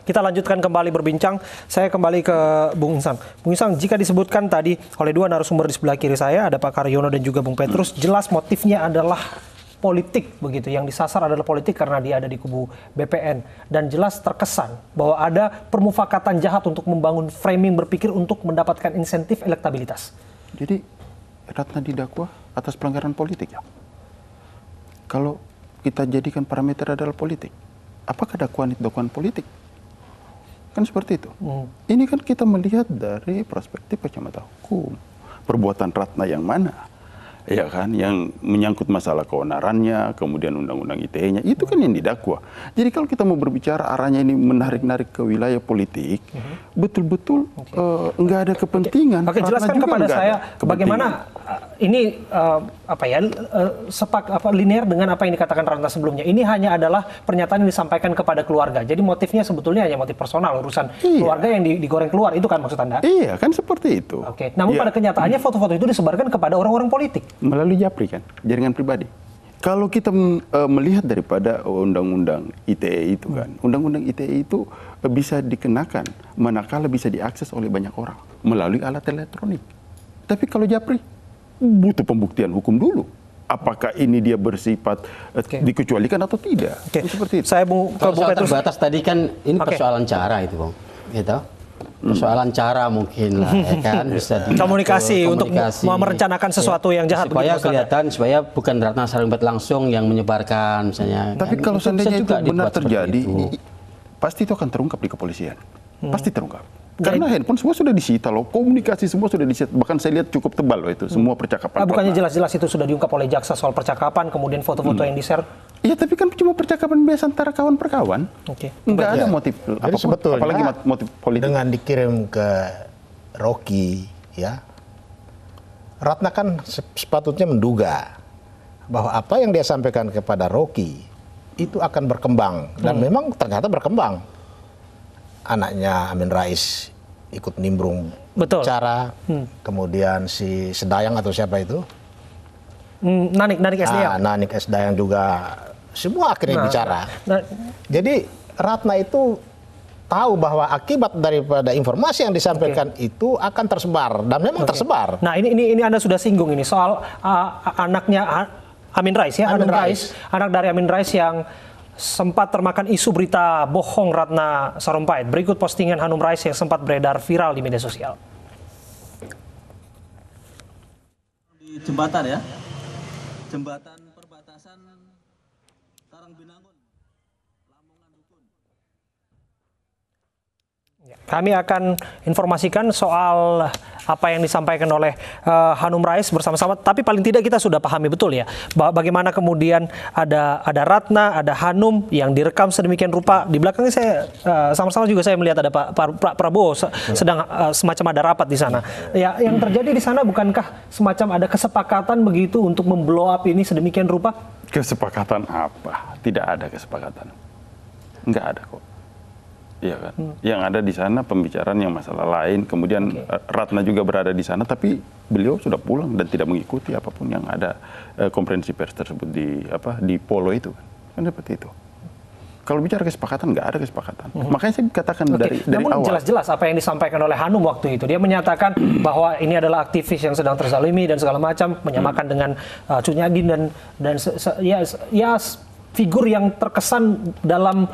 Kita lanjutkan kembali berbincang. Saya kembali ke Bung Insang. Bung Insang, jika disebutkan tadi oleh dua narasumber di sebelah kiri saya, ada Pak Karyono dan juga Bung Petrus, jelas motifnya adalah politik begitu. Yang disasar adalah politik karena dia ada di kubu BPN. Dan jelas terkesan bahwa ada permufakatan jahat untuk membangun framing berpikir untuk mendapatkan insentif elektabilitas. Jadi Ratna didakwa atas pelanggaran politik ya? Kalau kita jadikan parameter adalah politik, apakah dakwaan itu dakwaan politik? Kan seperti itu. Ini kan kita melihat dari perspektif kacamata hukum. Perbuatan Ratna yang mana? Ya kan, yang menyangkut masalah keonarannya, kemudian undang-undang ITE-nya, itu kan yang didakwa. Jadi kalau kita mau berbicara arahnya ini menarik-narik ke wilayah politik, betul-betul nggak ada kepentingan. Oke, jelaskan kepada saya bagaimana ini linear dengan apa yang dikatakan Ratna sebelumnya. Ini hanya adalah pernyataan yang disampaikan kepada keluarga. Jadi motifnya sebetulnya hanya motif personal, urusan keluarga yang digoreng keluar, itu kan maksud Anda? Iya, kan seperti itu. Oke, namun pada kenyataannya foto-foto itu disebarkan kepada orang-orang politik. Melalui Japri kan, jaringan pribadi. Kalau kita melihat daripada undang-undang ITE itu kan, undang-undang ITE itu bisa dikenakan manakala bisa diakses oleh banyak orang melalui alat elektronik. Tapi kalau Japri butuh pembuktian hukum dulu. Apakah ini dia bersifat dikecualikan atau tidak? Seperti itu. Saya Bung Petrus terbatas tadi kan ini persoalan cara itu, Bung. Gitu. Persoalan cara mungkin lah, ya kan, bisa komunikasi untuk merencanakan sesuatu yang jahat supaya kelihatan, supaya bukan Ratna Sarumpait langsung yang menyebarkan misalnya. Tapi kan, kalau seandainya itu benar terjadi, pasti itu akan terungkap di kepolisian. Pasti terungkap. Karena handphone semua sudah disita loh, komunikasi semua sudah disita. Bahkan saya lihat cukup tebal loh itu, semua percakapan. Bukannya jelas-jelas itu sudah diungkap oleh jaksa soal percakapan, kemudian foto-foto yang di-share? Iya, tapi kan cuma percakapan biasa antara kawan per kawan. Nggak ada motif jadi sebetulnya, apalagi motif politik. Dengan dikirim ke Rocky, ya, Ratna kan sepatutnya menduga bahwa apa yang dia sampaikan kepada Rocky itu akan berkembang. Dan memang ternyata berkembang. Anaknya Amin Rais ikut nimbrung bicara, kemudian si Sedayang atau siapa itu? Nanik Sdayang. Nanik Sdayang juga, semua akhirnya bicara. Jadi Ratna itu tahu bahwa akibat daripada informasi yang disampaikan itu akan tersebar, dan memang tersebar. Nah ini Anda sudah singgung ini soal anaknya Amin Rais ya, Hanum Rais, anak dari Amin Rais yang sempat termakan isu berita bohong Ratna Sarumpait. Berikut postingan Hanum Rais yang sempat beredar viral di media sosial. Di jembatan ya, jembatan perbatasan Tarangbinangun, Lamongan Dukun. Kami akan informasikan soal apa yang disampaikan oleh Hanum Rais bersama-sama. Tapi paling tidak kita sudah pahami betul ya, bagaimana kemudian ada Ratna, ada Hanum yang direkam sedemikian rupa. Di belakangnya saya sama-sama juga saya melihat ada Pak Prabowo sedang semacam ada rapat di sana. Ya, yang terjadi di sana bukankah semacam ada kesepakatan begitu untuk memblow up ini sedemikian rupa? Kesepakatan apa? Tidak ada kesepakatan. Nggak ada kok. Iya kan. Yang ada di sana pembicaraan yang masalah lain. Kemudian Ratna juga berada di sana, tapi beliau sudah pulang dan tidak mengikuti apapun yang ada konferensi pers tersebut di Polo itu. Kan seperti itu. Kalau bicara kesepakatan, nggak ada kesepakatan. Makanya saya katakan dari Namun awal. jelas-jelas apa yang disampaikan oleh Hanum waktu itu. Dia menyatakan bahwa ini adalah aktivis yang sedang terzalimi dan segala macam, menyamakan dengan Cut Nyadim dan figur yang terkesan dalam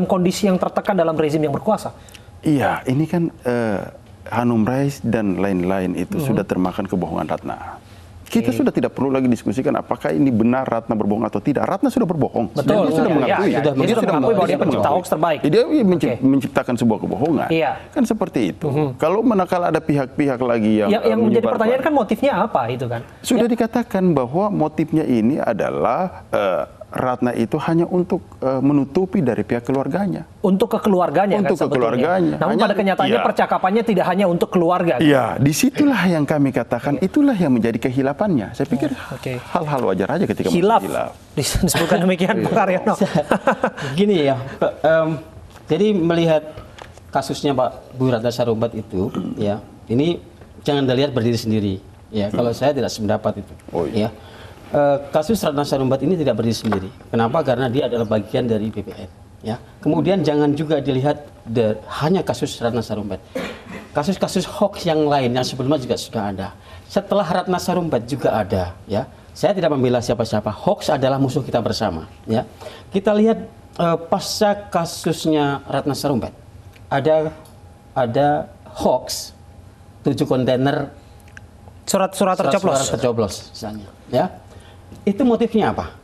kondisi yang tertekan dalam rezim yang berkuasa. Iya, ini kan Hanum Rais dan lain-lain itu sudah termakan kebohongan Ratna. Kita sudah tidak perlu lagi diskusikan apakah ini benar Ratna berbohong atau tidak. Ratna sudah berbohong. Betul. Dia sudah mengakui. Dia sudah mengakui bahwa dia pencipta hoax terbaik. Dia menciptakan sebuah kebohongan. Kan seperti itu. Kalau manakala ada pihak-pihak lagi yang menjadi pertanyaan kan motifnya apa itu kan? Sudah dikatakan bahwa motifnya ini adalah Ratna itu hanya untuk menutupi dari pihak keluarganya. Untuk kekeluarganya kan sebetulnya. Keluarganya. Namun pada kenyataannya percakapannya tidak hanya untuk keluarga. Iya, disitulah yang kami katakan, itulah yang menjadi kehilafannya. Saya pikir hal-hal wajar aja ketika hilaf. Disebutkan demikian Pak Karyono. Gini ya, jadi melihat kasusnya Pak Bu Ratna Sarumpait itu, ya ini jangan dilihat berdiri sendiri. Ya, kalau saya tidak sependapat itu. Ya. Kasus Ratna Sarumpait ini tidak berdiri sendiri. Kenapa? Karena dia adalah bagian dari BPN. Ya, kemudian jangan juga dilihat hanya kasus Ratna Sarumpait. Kasus-kasus hoax yang lain yang sebelumnya juga sudah ada. Setelah Ratna Sarumpait juga ada, ya. Saya tidak membela siapa-siapa. Hoax adalah musuh kita bersama, ya. Kita lihat pasca kasusnya Ratna Sarumpait, ada hoax 7 kontainer Surat-surat tercoblos. Surat tercoblos, misalnya, ya. Itu motifnya apa?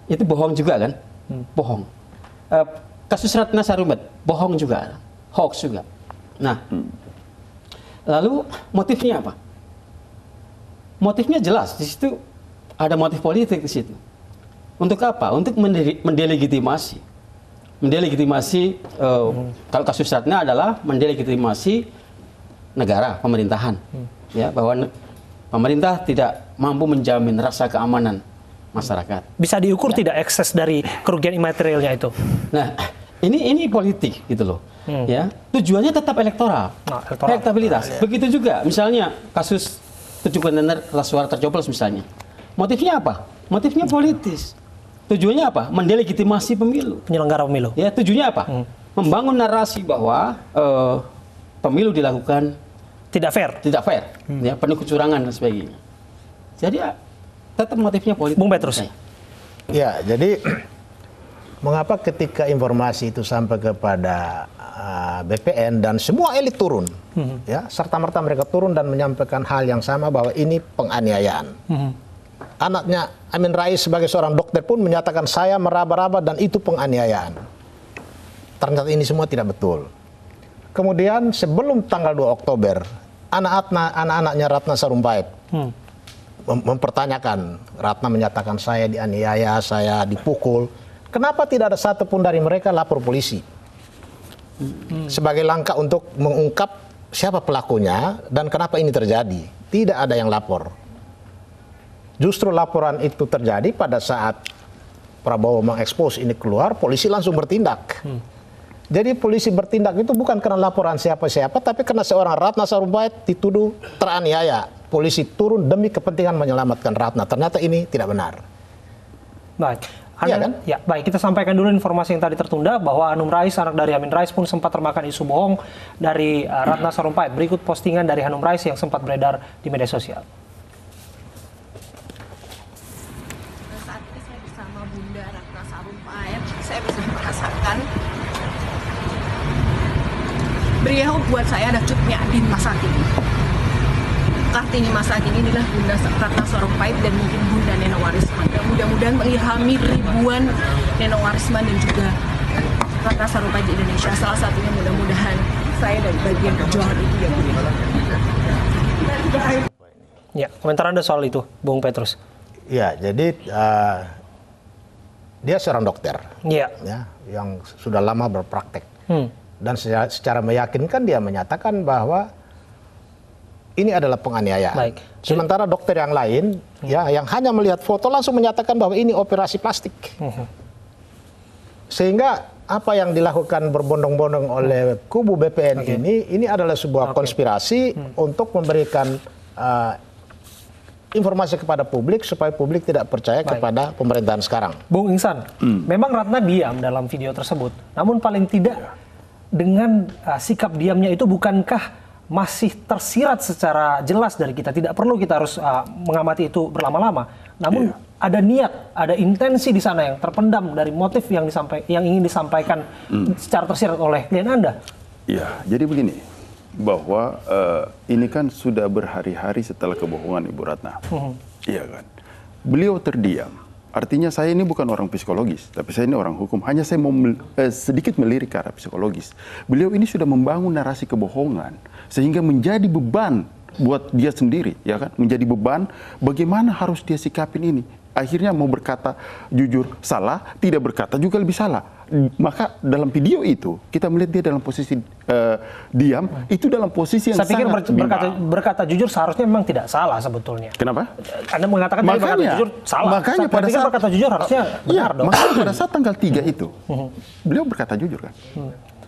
Itu bohong juga kan? Bohong. Kasus Ratna Sarumpait bohong juga, hoax juga. Nah, lalu motifnya apa? Motifnya jelas, di situ ada motif politik di situ. Untuk apa? Untuk mendelegitimasi. Kalau kasus Ratna adalah mendelegitimasi negara, pemerintahan, ya, bahwa pemerintah tidak mampu menjamin rasa keamanan masyarakat. Bisa diukur tidak ekses dari kerugian imaterialnya itu? Nah, ini politik gitu loh. Ya, tujuannya tetap elektoral, elektabilitas. Begitu juga misalnya kasus 7 kontainer suara tercoblos misalnya. Motifnya apa? Motifnya politis. Tujuannya apa? Mendelegitimasi pemilu. Penyelenggara pemilu. Ya, tujuannya apa? Membangun narasi bahwa pemilu dilakukan tidak fair. Ya, penuh kecurangan dan sebagainya. Jadi tetap motifnya politik. Bung Petrus. Ya, jadi mengapa ketika informasi itu sampai kepada BPN dan semua elit turun, ya, serta-merta mereka turun dan menyampaikan hal yang sama bahwa ini penganiayaan. Anaknya Amin Rais sebagai seorang dokter pun menyatakan saya meraba-raba dan itu penganiayaan. Ternyata ini semua tidak betul. Kemudian sebelum tanggal 2 Oktober, anak-anaknya Ratna Sarumpait mempertanyakan, Ratna menyatakan saya dianiaya, saya dipukul. Kenapa tidak ada satupun dari mereka lapor polisi? Sebagai langkah untuk mengungkap siapa pelakunya dan kenapa ini terjadi. Tidak ada yang lapor. Justru laporan itu terjadi pada saat Prabowo mengekspos ini keluar, polisi langsung bertindak. Jadi polisi bertindak itu bukan karena laporan siapa-siapa, tapi karena seorang Ratna Sarumpait dituduh teraniaya. Polisi turun demi kepentingan menyelamatkan Ratna. Ternyata ini tidak benar. Baik. Iya kan? Ya, baik, kita sampaikan dulu informasi yang tadi tertunda bahwa Hanum Rais, anak dari Amin Rais, pun sempat termakan isu bohong dari Ratna Sarumpait. Berikut postingan dari Hanum Rais yang sempat beredar di media sosial. Saat ini saya bersama Bunda Ratna Sarumpait, saya bisa merasakan beliau buat saya ada cutnya di masa kini. Kartini masa kini inilah Bunda Ratna Sarumpait dan mungkin Bunda Neno Warisman. Mudah-mudahan mengilhami ribuan Neno Warisman dan juga Ratna Sarumpait di Indonesia. Salah satunya mudah-mudahan saya dari bagian perjuangan itu ya Bunda. Ya, komentar Anda soal itu, Bung Petrus. Ya, jadi dia seorang dokter, ya, yang sudah lama berpraktek. Dan secara meyakinkan dia menyatakan bahwa ini adalah penganiayaan. Baik. Sementara dokter yang lain, ya, yang hanya melihat foto langsung menyatakan bahwa ini operasi plastik. Sehingga apa yang dilakukan berbondong-bondong oleh kubu BPN ini adalah sebuah konspirasi untuk memberikan informasi kepada publik supaya publik tidak percaya kepada pemerintahan sekarang. Bung Ingsan, memang Ratna diam dalam video tersebut. Namun paling tidak dengan sikap diamnya itu bukankah masih tersirat secara jelas dari kita? Tidak perlu kita harus mengamati itu berlama-lama. Namun ada niat, ada intensi di sana yang terpendam dari motif yang ingin disampaikan secara tersirat oleh klien Anda. Ya, jadi begini, bahwa ini kan sudah berhari-hari setelah kebohongan Ibu Ratna. Iya kan? Beliau terdiam. Artinya saya ini bukan orang psikologis, tapi saya ini orang hukum. Hanya saya mau sedikit melirik ke arah psikologis. Beliau ini sudah membangun narasi kebohongan sehingga menjadi beban buat dia sendiri, ya kan? Menjadi beban bagaimana harus dia sikapin ini. Akhirnya mau berkata jujur salah, tidak berkata juga lebih salah. Maka dalam video itu kita melihat dia dalam posisi diam, itu dalam posisi yang saya pikir sangat berkata jujur seharusnya memang tidak salah sebetulnya. Kenapa? Anda mengatakan tadi berkata jujur salah. Makanya pada saat berkata jujur harusnya benar dong. Makanya pada saat tanggal 3 itu beliau berkata jujur kan.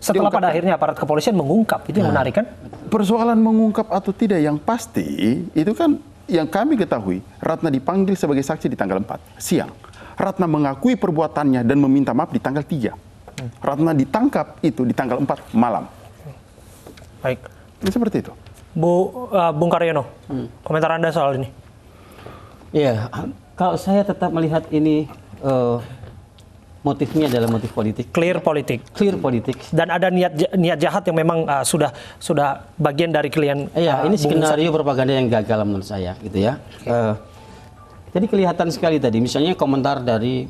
Setelah pada akhirnya aparat kepolisian mengungkap, itu yang menarik kan? Persoalan mengungkap atau tidak yang pasti itu kan yang kami ketahui, Ratna dipanggil sebagai saksi di tanggal 4 siang. Ratna mengakui perbuatannya dan meminta maaf di tanggal 3. Ratna ditangkap itu di tanggal 4 malam. Baik. Ini seperti itu. Bung Karyono, komentar Anda soal ini? Ya, kalau saya tetap melihat ini motifnya adalah motif politik. Clear politik. Clear politik. Dan ada niat jahat yang memang sudah bagian dari klien. Iya, ini skenario propaganda yang gagal menurut saya, gitu ya. Jadi kelihatan sekali tadi, misalnya komentar dari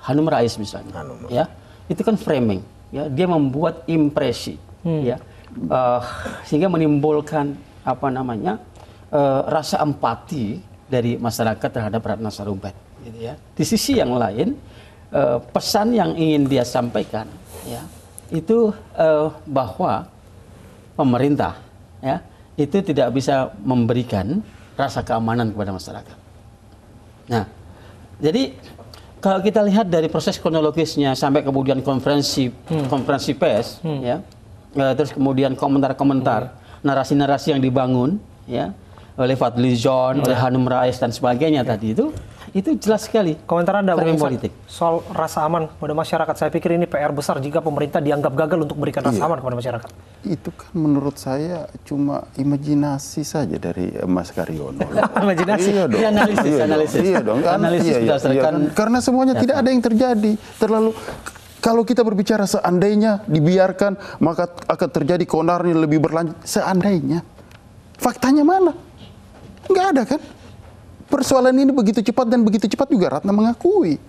Hanum Rais misalnya, ya, itu kan framing, ya, dia membuat impresi, ya, sehingga menimbulkan rasa empati dari masyarakat terhadap Ratna Sarumpait, gitu ya. Di sisi yang lain, pesan yang ingin dia sampaikan, ya, itu bahwa pemerintah, ya, itu tidak bisa memberikan rasa keamanan kepada masyarakat. Nah, jadi kalau kita lihat dari proses kronologisnya sampai kemudian konferensi pers, ya, terus kemudian komentar-komentar, narasi-narasi yang dibangun, ya, oleh Fadli Zon, oleh Hanum Rais dan sebagainya tadi itu jelas sekali. Komentar Anda framing politik soal rasa aman pada masyarakat. Saya pikir ini PR besar jika pemerintah dianggap gagal untuk memberikan rasa aman kepada masyarakat. Itu kan menurut saya cuma imajinasi saja dari Mas Karyono. Imajinasi. Iya dong. Analisis. Iya dong. Analisis berdasarkan karena semuanya tidak ada yang terjadi. Terlalu kalau kita berbicara seandainya dibiarkan maka akan terjadi keonaran yang lebih berlanjut. Seandainya. Faktanya mana? Nggak ada kan? Persoalan ini begitu cepat dan begitu cepat juga Ratna mengakui.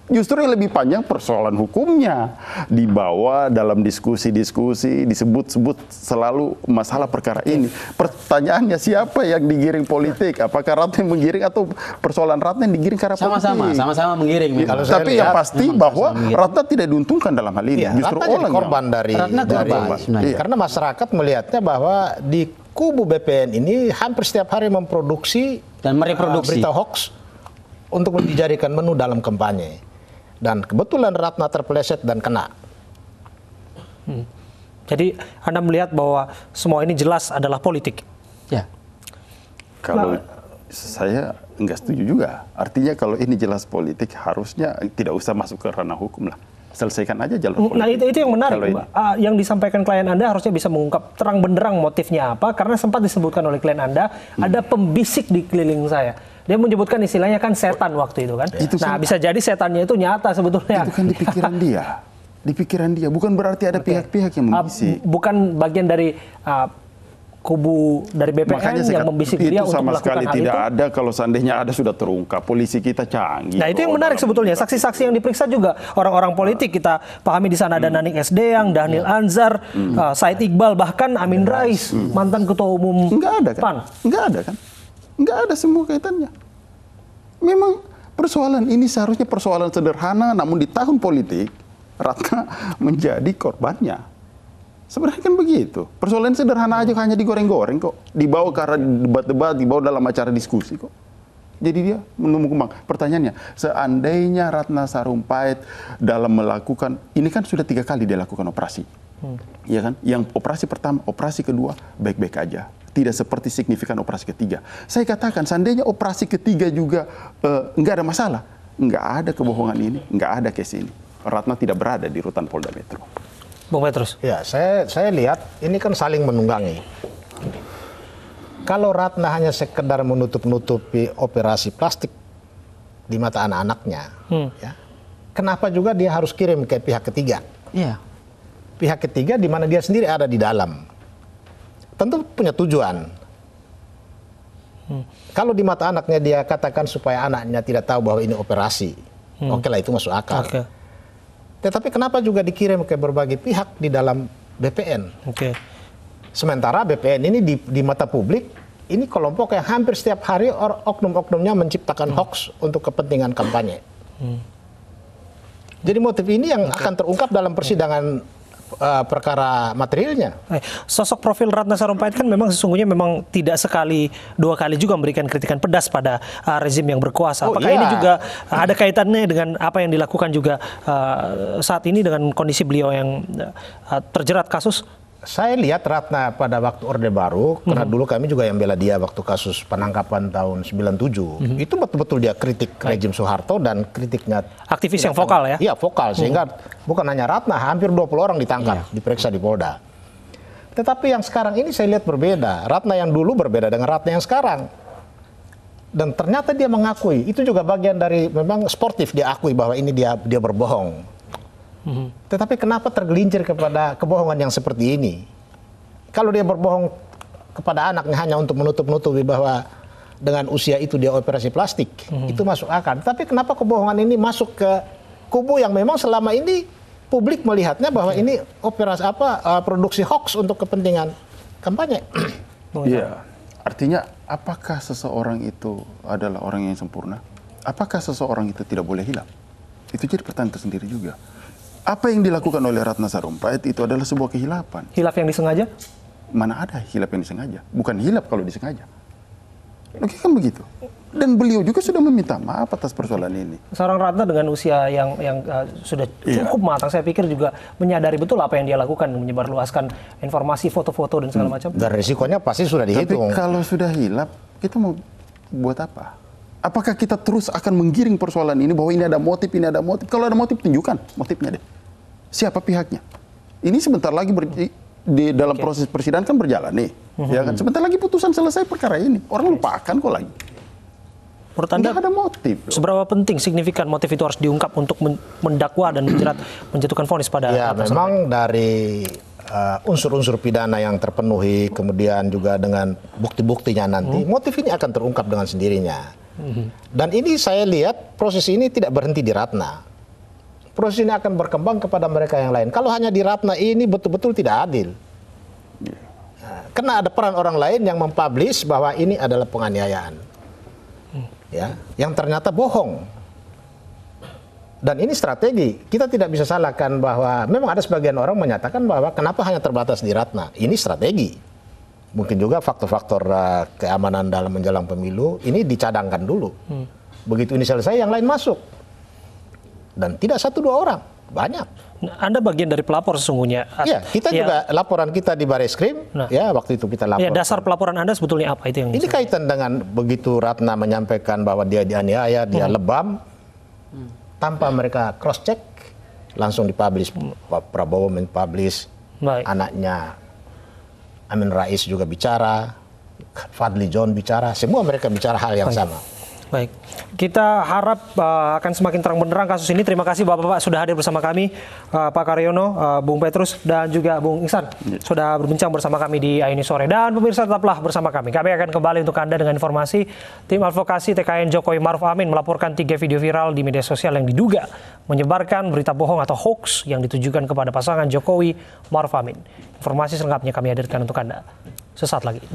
Justru yang lebih panjang persoalan hukumnya. Dibawa dalam diskusi-diskusi, disebut-sebut selalu masalah perkara ini. Pertanyaannya siapa yang digiring politik? Apakah Ratna yang menggiring atau persoalan Ratna yang digiring karena politik? Sama-sama menggiring. Tapi yang pasti bahwa Ratna tidak diuntungkan dalam hal ini. Ya, Justru Ratna jadi korban dari sebenarnya. karena masyarakat melihatnya bahwa di kubu BPN ini hampir setiap hari memproduksi dan mereproduksi berita hoax untuk dijadikan menu dalam kampanye. Dan kebetulan Ratna terpeleset dan kena. Jadi Anda melihat bahwa semua ini jelas adalah politik. ya. Kalau saya nggak setuju juga. Artinya kalau ini jelas politik harusnya tidak usah masuk ke ranah hukum lah. Selesaikan aja jalur politik. Nah itu yang menarik. Yang disampaikan klien Anda harusnya bisa mengungkap terang benderang motifnya apa. Karena sempat disebutkan oleh klien Anda, ada pembisik di keliling saya. Dia menyebutkan istilahnya kan setan waktu itu kan. Nah bisa jadi setannya itu nyata sebetulnya. Itu kan di pikiran dia. Di pikiran dia. Bukan berarti ada pihak-pihak yang membisik. Bukan bagian dari kubu dari BPN yang membisik dia untuk melakukan hal itu. Itu sama sekali tidak ada. Kalau seandainya ada sudah terungkap. Polisi kita canggih. Nah itu yang menarik sebetulnya. Saksi-saksi yang diperiksa juga orang-orang politik. Kita pahami di sana ada Nanik SDang, Daniel Anzar, Said Iqbal, bahkan Amin Rais, mantan ketua umum PAN. Enggak ada kan? Enggak ada semua kaitannya. Memang persoalan ini seharusnya persoalan sederhana, namun di tahun politik Ratna menjadi korbannya. Sebenarnya kan begitu. Persoalan sederhana aja hanya digoreng-goreng kok. Dibawa ke arah debat-debat, dibawa dalam acara diskusi kok. Jadi dia menumbuh kembang. Pertanyaannya, seandainya Ratna Sarumpait dalam melakukan, ini kan sudah 3 kali dia lakukan operasi. Ya kan? Yang operasi pertama, operasi kedua baik-baik aja. Tidak seperti signifikan operasi ketiga. Saya katakan, seandainya operasi ketiga juga nggak ada masalah, nggak ada kebohongan ini, nggak ada case ini. Ratna tidak berada di rutan Polda Metro. Bung Petrus. Ya, saya lihat ini kan saling menunggangi. Kalau Ratna hanya sekedar menutup-nutupi operasi plastik di mata anak-anaknya, ya, kenapa juga dia harus kirim ke pihak ketiga? Iya. Pihak ketiga di mana dia sendiri ada di dalam. Tentu punya tujuan. Kalau di mata anaknya dia katakan supaya anaknya tidak tahu bahwa ini operasi, oke lah itu masuk akal. Tetapi kenapa juga dikirim ke berbagai pihak di dalam BPN? Sementara BPN ini di mata publik, ini kelompok yang hampir setiap hari oknum-oknumnya menciptakan hoax untuk kepentingan kampanye. Jadi motif ini yang akan terungkap dalam persidangan perkara materialnya. Sosok profil Ratna Sarumpait kan memang sesungguhnya memang tidak sekali 2 kali juga memberikan kritikan pedas pada rezim yang berkuasa. Apakah ini juga ada kaitannya dengan apa yang dilakukan juga saat ini dengan kondisi beliau yang terjerat kasus? Saya lihat Ratna pada waktu Orde Baru, karena dulu kami juga yang bela dia waktu kasus penangkapan tahun 97, itu betul-betul dia kritik rejim Soeharto dan kritiknya Aktivis yang vokal ya? Iya, vokal, sehingga bukan hanya Ratna, hampir 20 orang ditangkap, diperiksa di Polda. Tetapi yang sekarang ini saya lihat berbeda. Ratna yang dulu berbeda dengan Ratna yang sekarang. Dan ternyata dia mengakui, itu juga bagian dari memang sportif, dia akui bahwa ini dia berbohong. Tetapi kenapa tergelincir kepada kebohongan yang seperti ini? Kalau dia berbohong kepada anaknya hanya untuk menutup-nutupi bahwa dengan usia itu dia operasi plastik, itu masuk akal. Tapi kenapa kebohongan ini masuk ke kubu yang memang selama ini publik melihatnya bahwa ini operasi produksi hoax untuk kepentingan kampanye? Iya, artinya apakah seseorang itu adalah orang yang sempurna? Apakah seseorang itu tidak boleh hilaf? Itu jadi pertanyaan tersendiri juga. Apa yang dilakukan oleh Ratna Sarumpait itu adalah sebuah kehilapan. Hilaf yang disengaja? Mana ada hilaf yang disengaja? Bukan hilaf kalau disengaja. Oke, kan begitu. Dan beliau juga sudah meminta maaf atas persoalan ini. Seorang Ratna dengan usia yang sudah cukup matang, saya pikir juga menyadari betul apa yang dia lakukan, menyebarluaskan informasi, foto-foto dan segala macam. Dan risikonya pasti sudah dihitung. Tapi kalau sudah hilaf, kita mau buat apa? Apakah kita terus akan menggiring persoalan ini bahwa ini ada motif, ini ada motif? Kalau ada motif, tunjukkan motifnya deh. Siapa pihaknya? Ini sebentar lagi di dalam proses persidangan kan berjalan nih. Ya kan? Sebentar lagi putusan selesai perkara ini. Orang lupakan kok lagi. Menurut Anda, nggak ada motif. Seberapa penting, signifikan motif itu harus diungkap untuk mendakwa dan menjatuhkan vonis pada ya, memang dari unsur-unsur pidana yang terpenuhi, kemudian juga dengan bukti-buktinya nanti, motif ini akan terungkap dengan sendirinya. Dan ini saya lihat proses ini tidak berhenti di Ratna. Proses ini akan berkembang kepada mereka yang lain. Kalau hanya di Ratna ini betul-betul tidak adil. Karena ada peran orang lain yang mempublish bahwa ini adalah penganiayaan. Ya, yang ternyata bohong. Dan ini strategi. Kita tidak bisa salahkan bahwa memang ada sebagian orang menyatakan bahwa kenapa hanya terbatas di Ratna. Ini strategi. Mungkin juga faktor-faktor keamanan dalam menjelang pemilu ini dicadangkan dulu. Begitu ini selesai, yang lain masuk. Dan tidak 1-2 orang, banyak. Anda bagian dari pelapor sesungguhnya. Iya, kita juga laporan kita di Bareskrim, ya waktu itu kita lapor. Ya, dasar pelaporan Anda sebetulnya apa itu yang? Ini kaitan dengan begitu Ratna menyampaikan bahwa dia dianiaya, dia lebam, tanpa mereka cross check, langsung dipublish. Pak Prabowo mempublish, anaknya Amin Rais juga bicara, Fadli John bicara, semua mereka bicara hal yang sama. Baik, kita harap akan semakin terang benderang kasus ini. Terima kasih Bapak-Bapak sudah hadir bersama kami, Pak Karyono, Bung Petrus, dan juga Bung Ihsan sudah berbincang bersama kami di Aini Sore. Dan pemirsa tetaplah bersama kami. Kami akan kembali untuk Anda dengan informasi. Tim advokasi TKN Jokowi Maruf Amin melaporkan 3 video viral di media sosial yang diduga menyebarkan berita bohong atau hoax yang ditujukan kepada pasangan Jokowi Maruf Amin. Informasi selengkapnya kami hadirkan untuk Anda sesaat lagi.